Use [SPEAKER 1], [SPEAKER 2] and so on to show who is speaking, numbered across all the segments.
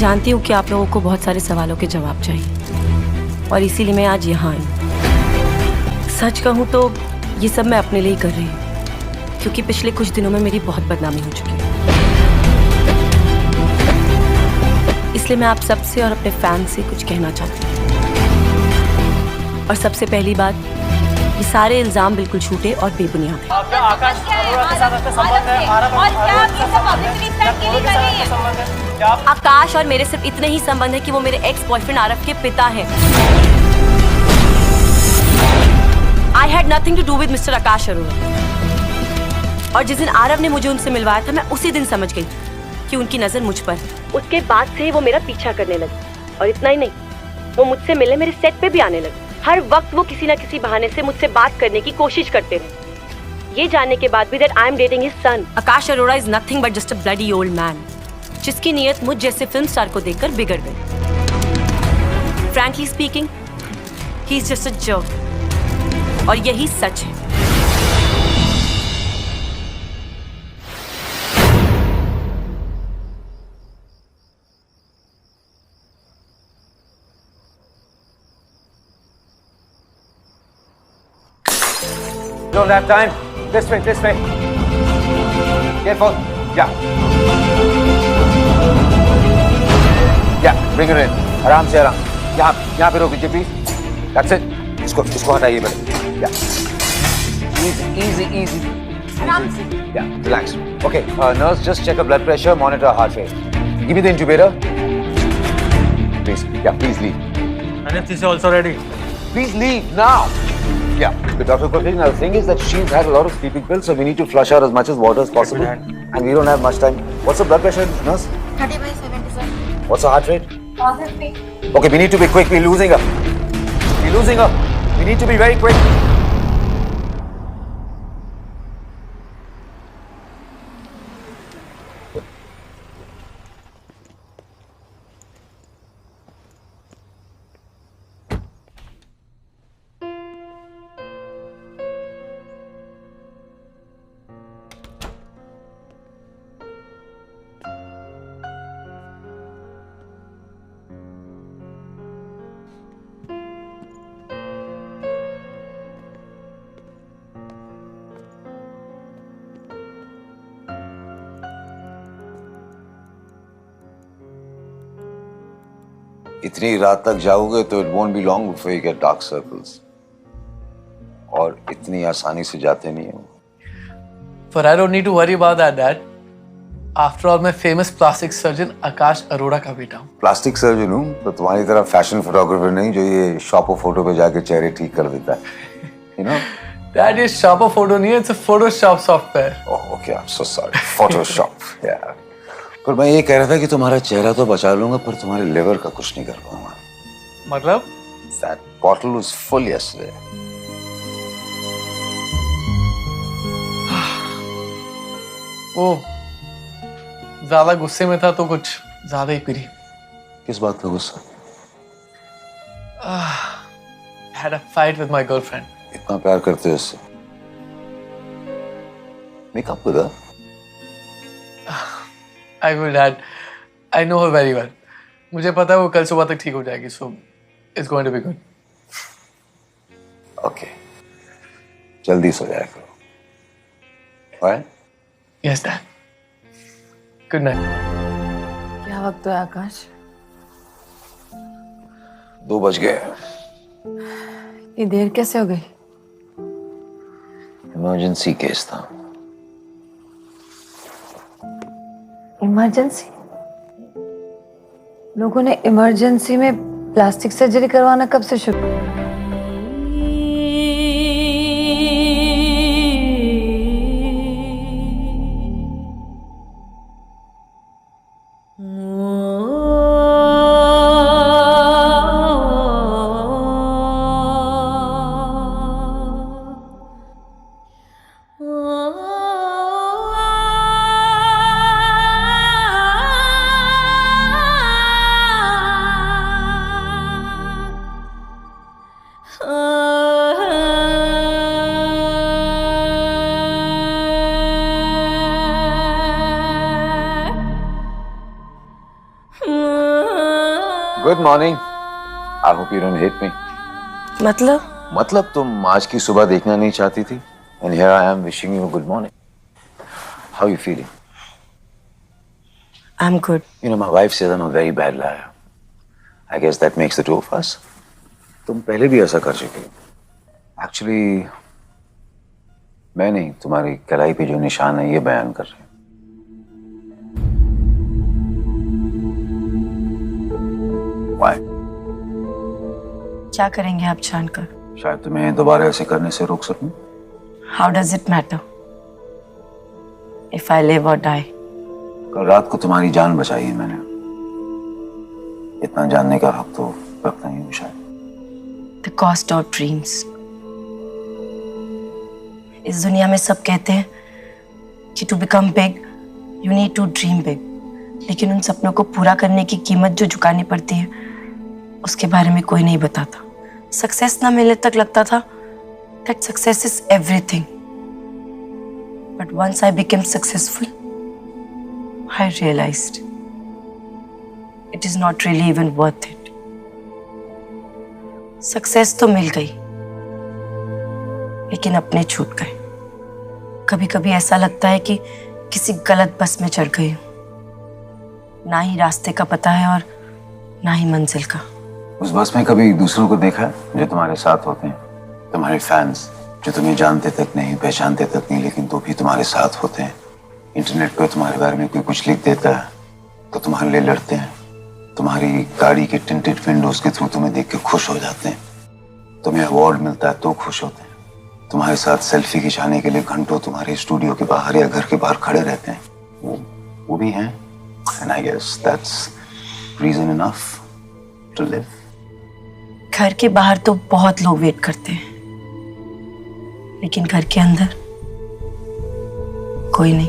[SPEAKER 1] जानती हूँ कि आप लोगों को बहुत सारे सवालों के जवाब चाहिए और इसीलिए मैं आज यहाँ आई। सच कहूँ तो ये सब मैं अपने लिए ही कर रही हूँ, क्योंकि पिछले कुछ दिनों में मेरी बहुत बदनामी हो चुकी है। इसलिए मैं आप सबसे और अपने फैन से कुछ कहना चाहती हूँ। और सबसे पहली बात, ये सारे इल्जाम बिल्कुल झूठे और बेबुनियाद हैं।
[SPEAKER 2] आकाश अरोड़ा के साथ आपका संबंध है?
[SPEAKER 1] आकाश और मेरे सिर्फ इतने ही संबंध है कि वो मेरे एक्स बॉयफ्रेंड आरव के पिता हैं। I had nothing to do with Mr. आकाश अरोड़ा। और जिस दिन आरव ने मुझे उनसे मिलवाया था, मैं उसी दिन समझ गई कि उनकी नजर मुझ पर है। उसके बाद से ही वो मेरा पीछा करने लगे, और इतना ही नहीं, वो मुझसे मिलने मेरे सेट पे भी आने लगे। हर वक्त वो किसी न किसी बहाने से मुझसे बात करने की कोशिश करते रहे। ये जानने के बाद भी that I am dating his son। Akash Arora is nothing but just a bloody old man, जिसकी नीयत मुझ जैसे फिल्म स्टार को देखकर बिगड़ गई। Frankly speaking, he is just a jerk। और यही सच है।
[SPEAKER 3] Don't have time. This way, this way. Careful. Yeah. Yeah, bring her in. आराम से आराम. यहाँ पे रोक दीजिए please. That's it. इसको हटाइए पहले. Yeah. Easy.
[SPEAKER 4] आराम से.
[SPEAKER 3] Yeah, relax. Okay, nurse, just check her blood pressure, monitor her heart rate. Give me the intubator. Please. Yeah, please leave.
[SPEAKER 2] Anesthesia also ready.
[SPEAKER 3] Please leave now. Yeah, the doctor Pratik, now the thing is that she's had a lot of sleeping pills, so we need to flush her as much as water as possible. And we don't have much time. What's the blood pressure, nurse?
[SPEAKER 4] 30/70,
[SPEAKER 3] What's the heart rate?
[SPEAKER 4] positive.
[SPEAKER 3] Okay, we need to be quick. We're losing her. We need to be very quick. इतनी रात तक जाओगे तो it won't be long before you get dark circles. और इतनी आसानी से जाते नहीं हो.
[SPEAKER 5] But I don't need to worry about that, Dad. After all, मैं famous plastic surgeon आकाश अरोड़ा का बेटा हूँ.
[SPEAKER 3] प्लास्टिक सर्जन हूँ, तो तुम्हारी तरह फैशन फोटोग्राफर नहीं जो ये शॉप फोटो पे जाके चेहरे ठीक कर देता है. You know?
[SPEAKER 5] Dad, ये शॉप फोटो नहीं है, it's a Photoshop software.
[SPEAKER 3] Oh, okay, I'm so sorry. Photoshop, yeah. पर मैं ये कह रहा था कि तुम्हारा चेहरा तो बचा लूंगा, पर तुम्हारे लिवर का कुछ नहीं कर पाऊंगा.
[SPEAKER 5] मतलब?
[SPEAKER 3] That bottle was full yesterday.
[SPEAKER 5] वो ज्यादा गुस्से में था तो कुछ ज्यादा ही पी.
[SPEAKER 3] किस बात का गुस्सा?
[SPEAKER 5] Had a fight with my girlfriend.
[SPEAKER 3] इतना प्यार करते हो उससे? Make up with her.
[SPEAKER 5] I will, Dad. I know her very well. मुझे पता है वो कल सुबह तक ठीक हो जाएगी. So it's going to be good.
[SPEAKER 3] Okay. जल्दी सो जाया करो. Alright?
[SPEAKER 5] Yes, Dad. Good night.
[SPEAKER 4] क्या वक्त है आकाश?
[SPEAKER 3] 2 बज गए.
[SPEAKER 4] ये देर कैसे हो गई?
[SPEAKER 3] इमरजेंसी केस था.
[SPEAKER 4] इमरजेंसी? लोगों ने इमरजेंसी में प्लास्टिक सर्जरी करवाना कब से शुरू?
[SPEAKER 3] Good morning. I hope you don't hate me. मतलब तुम आज की सुबह देखना नहीं चाहती थी, and here I am wishing you good morning. How are you feeling?
[SPEAKER 1] I'm good.
[SPEAKER 3] You know, my wife says I'm a very bad liar. I guess that makes the two of us. तुम पहले भी ऐसा कर चुके हो. Actually, मैं नहीं, तुम्हारी कलाई पे जो निशान है ये बयान कर रहे हैं. Why?
[SPEAKER 1] क्या करेंगे आप जानकर?
[SPEAKER 3] शायद तुम्हें दोबारा ऐसे करने से रोक सकूं.
[SPEAKER 1] How does it matter? If I live or die.
[SPEAKER 3] कल रात को तुम्हारी जान बचाई है मैंने. इतना जानने का हक तो रखता ही हूँ शायद.
[SPEAKER 1] The cost of dreams. इस दुनिया में सब कहते हैं कि to become big, you need to dream big. लेकिन उन सपनों को पूरा करने की कीमत जो चुकानी पड़ती है, उसके बारे में कोई नहीं बताता. सक्सेस ना मिले तक लगता था that success is everything. But once I became successful, I realized it is not really even worth it. Success तो मिल गई, लेकिन अपने छूट गए. कभी कभी ऐसा लगता है कि किसी गलत बस में चढ़ गई हूं. ना ही रास्ते का पता है और ना ही मंजिल का.
[SPEAKER 3] उस बस में कभी दूसरों को देखा है जो तुम्हारे साथ होते हैं? तुम्हारे फैंस जो तुम्हें जानते तक नहीं, पहचानते तक नहीं, लेकिन तो भी तुम्हारे साथ होते हैं. इंटरनेट पे तुम्हारे बारे में कोई कुछ लिख देता है तो तुम्हारे लिए लड़ते हैं. तुम्हारी गाड़ी के टिंटेड विंडोज के थ्रू तुम्हें देख के खुश हो जाते हैं. तुम्हें अवार्ड मिलता है तो खुश होते हैं. तुम्हारे साथ सेल्फी खिंचाने के लिए घंटों तुम्हारे स्टूडियो के बाहर या घर के बाहर खड़े रहते हैं. वो भी हैं. And I guess that's reason enough to live.
[SPEAKER 1] घर के बाहर तो बहुत लोग वेट करते हैं, लेकिन घर के अंदर कोई नहीं.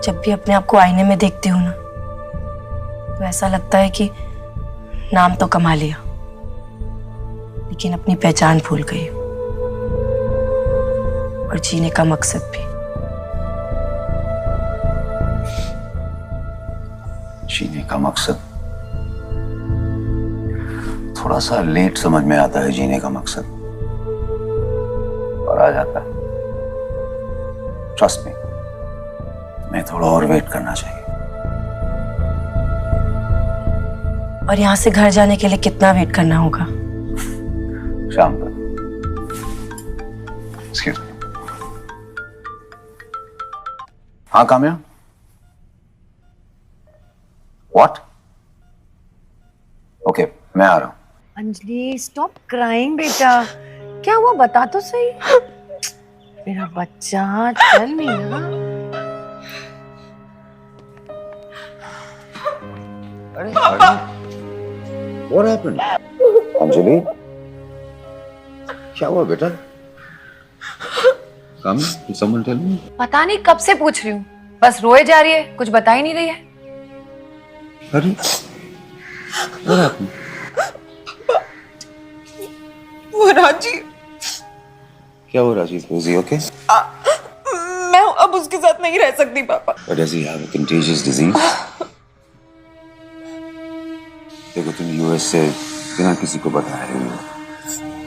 [SPEAKER 1] जब भी अपने आप को आईने में देखती हूँ ना, तो ऐसा लगता है कि नाम तो कमा लिया, लेकिन अपनी पहचान भूल गई हूँ और जीने का मकसद भी.
[SPEAKER 3] जीने का मकसद थोड़ा सा लेट समझ में आता है. जीने का मकसद और आ जाता है. ट्रस्ट मी, मैं थोड़ा और वेट करना चाहिए.
[SPEAKER 1] और यहाँ से घर जाने के लिए कितना वेट करना होगा?
[SPEAKER 3] शाम तक. Excuse me. हाँ काम्या. What? Okay, मैं आ रहा हूँ.
[SPEAKER 4] अंजलि स्टॉप क्राइंग बेटा. क्या हुआ बता तो सही. मेरा बच्चा चल मीना.
[SPEAKER 3] अरे What happened? अंजलि क्या हुआ बेटा? Come, did someone tell me?
[SPEAKER 4] पता नहीं कब से पूछ रही हूँ, बस रोए जा रही है, कुछ बता ही नहीं रही है.
[SPEAKER 3] अरे What happened?
[SPEAKER 6] वो राजी.
[SPEAKER 3] क्या हुआ राजीव? Was he okay?
[SPEAKER 6] मैं अब उसके साथ नहीं रह सकती पापा.
[SPEAKER 3] But does he have a contagious disease? देखो तुम यूएस से बिना किसी को बताए हुए हो.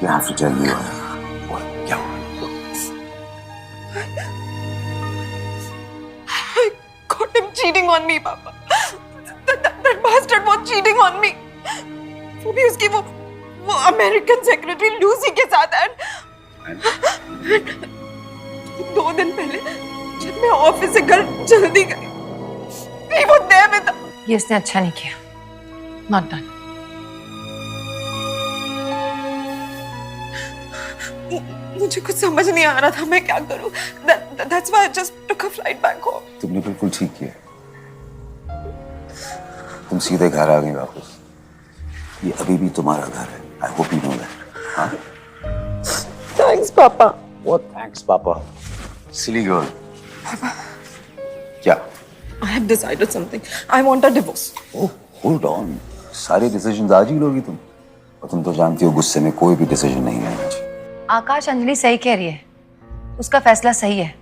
[SPEAKER 3] You have to tell me क्या हुआ?
[SPEAKER 6] I caught him cheating on me, Papa. That bastard was cheating on me. वो भी उसकी वो अमेरिकन सेक्रेटरी लूसी के साथ. एंड 2 दिन पहले जब मैं ऑफिस से घर जल्दी गई, he was there with.
[SPEAKER 4] ये इसने अच्छा नहीं किया. Not done.
[SPEAKER 6] मुझे कुछ समझ नहीं आ रहा था मैं क्या करूं. That's why I just took a flight back home.
[SPEAKER 3] तुमने बिल्कुल ठीक किया. तुम सीधे घर आ गई वापस. ये अभी भी तुम्हारा घर है. I hope you know that. हाँ?
[SPEAKER 6] Thanks, Papa.
[SPEAKER 3] What thanks, Papa? Silly girl.
[SPEAKER 6] Papa.
[SPEAKER 3] क्या?
[SPEAKER 6] I have decided something. I want a divorce.
[SPEAKER 3] Oh, hold on. सारे डिसीजन आज ही लोगी तुम. और तुम तो जानती हो गुस्से में कोई भी डिसीजन नहीं लेना चाहिए.
[SPEAKER 4] आकाश अंजलि सही कह रही है, उसका फैसला सही है,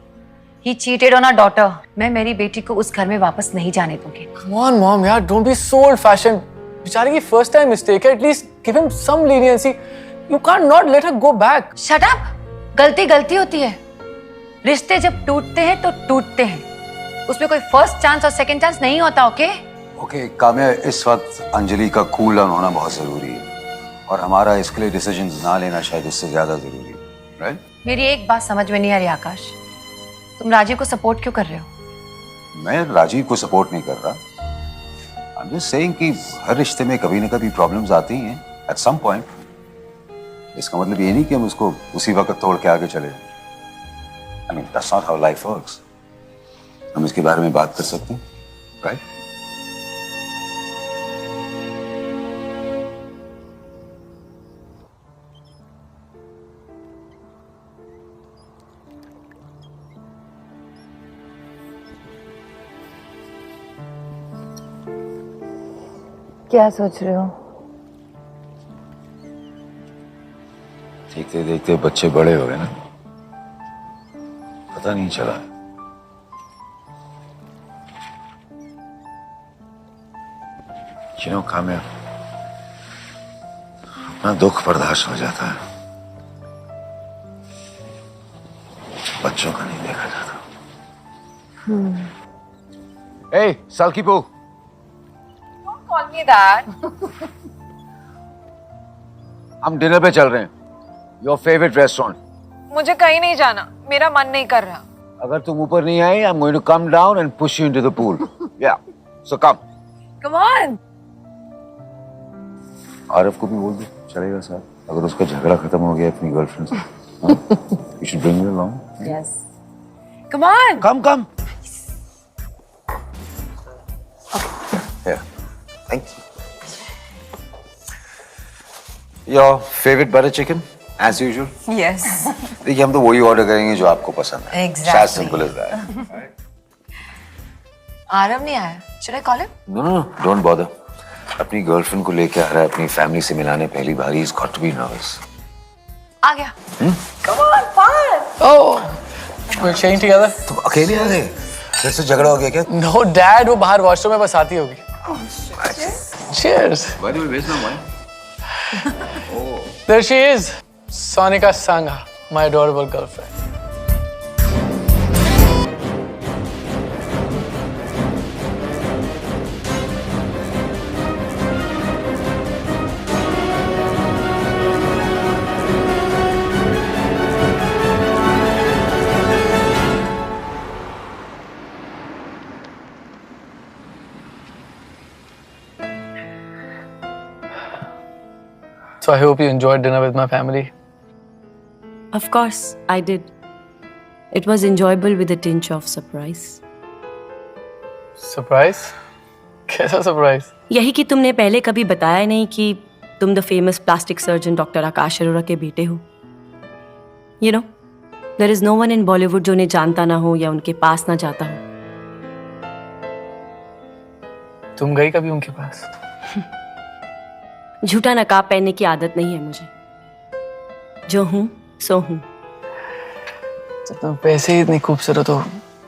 [SPEAKER 4] He cheated on our daughter. मैं मेरी बेटी को उस घर में वापस नहीं जाने दूंगी.
[SPEAKER 5] Come on, mom, यार, don't be so old-fashioned. बेचारे की first time mistake है. At least give him some leniency. You can't not let her go back.
[SPEAKER 4] Shut up. गलती गलती होती है. रिश्ते जब टूटते हैं तो टूटते हैं. उसमें कोई फर्स्ट चांस और सेकंड चांस नहीं होता. ओके?
[SPEAKER 3] ओके काम्या, इस वक्त अंजलि का कूल डाउन होना बहुत जरूरी है और हमारा इसके लिए डिसीजन ना लेना शायद उससे ज्यादा जरूरी है. राइट?
[SPEAKER 4] मेरी एक बात समझ में नहीं आ रही आकाश. तुम राजीव को सपोर्ट क्यों कर रहे हो?
[SPEAKER 3] मैं राजीव को सपोर्ट नहीं कर रहा. आई एम जस्ट सेइंग कि हर रिश्ते में कभी ना कभी प्रॉब्लम्स आती हैं एट सम पॉइंट. इसका मतलब ये नहीं कि हम उसको उसी वक्त तोड़ के आगे चले. I mean that's not how life works. हम इसके बारे में बात कर सकते हैं. राइट?
[SPEAKER 4] क्या सोच रहे हो?
[SPEAKER 3] देखते देखते बच्चे बड़े हो गए ना, पता नहीं चला. काम्या, अपना दुख बर्दाश्त हो जाता है, बच्चों का नहीं देखा जाता. Hey, Salkipo.
[SPEAKER 6] Don't call me that.
[SPEAKER 3] हम डिनर पे चल रहे हैं. Your favorite restaurant.
[SPEAKER 6] मुझे कहीं नहीं जाना. मेरा मन नहीं कर रहा.
[SPEAKER 3] अगर तुम ऊपर नहीं आए, I'm going to come down and push you into the pool. Yeah. So come.
[SPEAKER 6] Come on.
[SPEAKER 3] आरफ को भी बोल दो, चलेगा साथ. अगर उसका झगड़ा खत्म हो गया अपनी गर्लफ्रेंड से, you should bring her along.
[SPEAKER 4] Yes.
[SPEAKER 6] Come on.
[SPEAKER 3] Come. Yeah. Thank you. Your favorite butter chicken, as usual.
[SPEAKER 6] Yes.
[SPEAKER 3] देखिए हम तो वही ऑर्डर करेंगे जो आपको पसंद है.
[SPEAKER 4] Exactly.
[SPEAKER 3] As simple as that.
[SPEAKER 4] Aarav नहीं आया. Should I call him?
[SPEAKER 3] No, don't bother. अपनी गर्लफ्रेंड को लेके आ रहा है, अपनी फैमिली से मिलाने पहली बार. He's got to be nervous.
[SPEAKER 4] आ गया.
[SPEAKER 6] Come on, fast.
[SPEAKER 5] Oh, we're staying together?
[SPEAKER 3] तुम अकेले आ गए? फिर से झगड़ा हो गया क्या?
[SPEAKER 5] No, Dad, वो बाहर वॉशरूम में बस आती होगी. Cheers.
[SPEAKER 3] By the way, where's my wine?
[SPEAKER 5] There she is, Sonika Sangha, my adorable girlfriend. So I hope you enjoyed dinner with my family.
[SPEAKER 1] Of course, I did. It was enjoyable with a tinge of surprise.
[SPEAKER 5] Surprise? कैसा surprise?
[SPEAKER 1] यही कि तुमने पहले कभी बताया नहीं कि तुम the famous plastic surgeon doctor Akash Arora के बेटे हो. You know, there is no one in Bollywood जो उन्हें जानता ना हो या उनके पास ना जाता हो.
[SPEAKER 5] तुम गई कभी उनके पास?
[SPEAKER 1] झूठा नकाब पहनने की आदत नहीं है मुझे. जो हूं सो हूं.
[SPEAKER 5] जब तुम पैसे ही इतनी खूबसूरत हो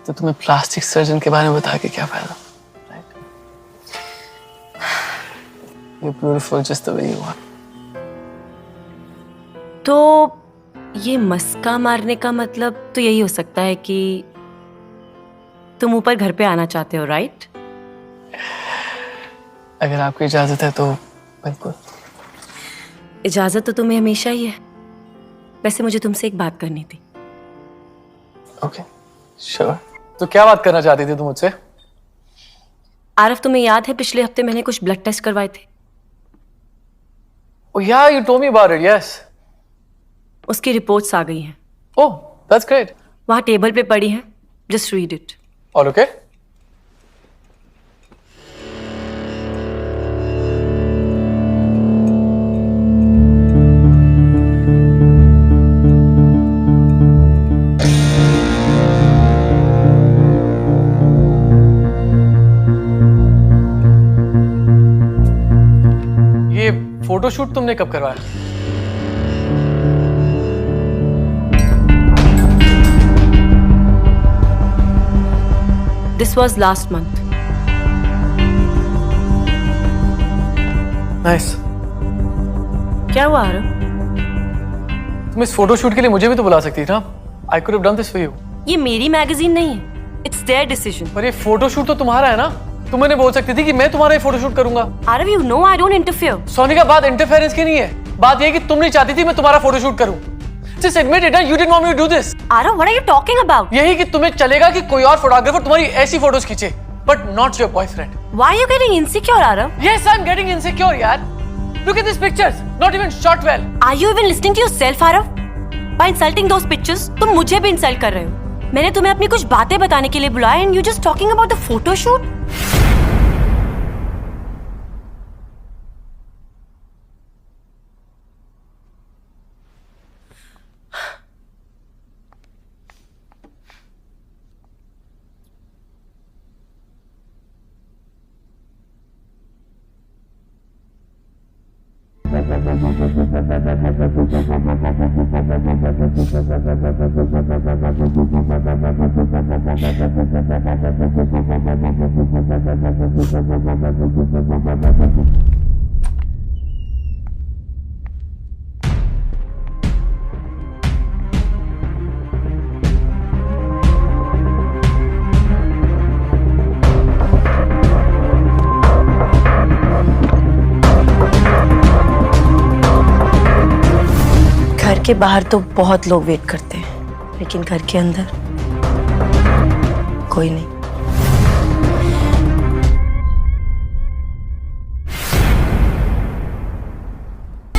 [SPEAKER 5] तो तुम्हें प्लास्टिक सर्जन के बारे में बता के क्या फायदा? You're beautiful just the way you are.
[SPEAKER 1] तो ये मस्का मारने का मतलब तो यही हो सकता है कि तुम ऊपर घर पे आना चाहते हो, राइट?
[SPEAKER 5] अगर आपको इजाजत है तो बिल्कुल.
[SPEAKER 1] इजाजत तो तुम्हें हमेशा ही है. वैसे मुझे तुमसे एक बात करनी थी.
[SPEAKER 5] Okay, sure. तो क्या बात करना चाहती थी तुम मुझसे?
[SPEAKER 1] आरफ, तुम्हें याद है पिछले हफ्ते मैंने कुछ ब्लड टेस्ट करवाए थे?
[SPEAKER 5] Oh yeah, you told me about it. Yes.
[SPEAKER 1] उसकी रिपोर्ट्स आ गई हैं.
[SPEAKER 5] Oh, that's great.
[SPEAKER 1] वहां टेबल पे पड़ी हैं. Just read it.
[SPEAKER 5] All okay? ये फोटोशूट तुमने कब करवाया?
[SPEAKER 1] This was last month.
[SPEAKER 5] Nice.
[SPEAKER 1] क्या हुआ आरव?
[SPEAKER 5] तुम इस फोटोशूट के लिए मुझे भी तो बुला सकती थी ना? I could have done this for you.
[SPEAKER 1] ये मेरी मैगजीन नहीं है. It's their decision.
[SPEAKER 5] पर ये फोटोशूट तो तुम्हारा है ना? तुम मैंने बोल सकती थी कि मैं तुम्हारा ये फोटोशूट करूंगा.
[SPEAKER 1] Aarav, you know I don't interfere.
[SPEAKER 5] Sonika, बात इंटरफेरेंस की नहीं है. बात ये कि तुम नहीं चाहती थी मैं तुम्हारा फोटोशूट करूं. Just admit it, you didn't want me to do this.
[SPEAKER 1] Aarav, what are you talking about?
[SPEAKER 5] यही कि तुम्हें चलेगा कि कोई और फोटोग्राफर तुम्हारी ऐसी फोटोज खींचे, but not your boyfriend.
[SPEAKER 1] Why are you getting insecure, Arav?
[SPEAKER 5] Yes, I'm getting insecure, यार. Look at these pictures, not even shot well.
[SPEAKER 1] Are you even listening to yourself, Arav? By insulting those pictures, तुम मुझे भी insult कर रहे हो. मैंने तुम्हें अपनी कुछ बातें बताने के लिए बुलाया and you just talking about the photo shoot? घर के बाहर तो बहुत लोग वेट करते हैं, लेकिन घर के अंदर कोई नहीं.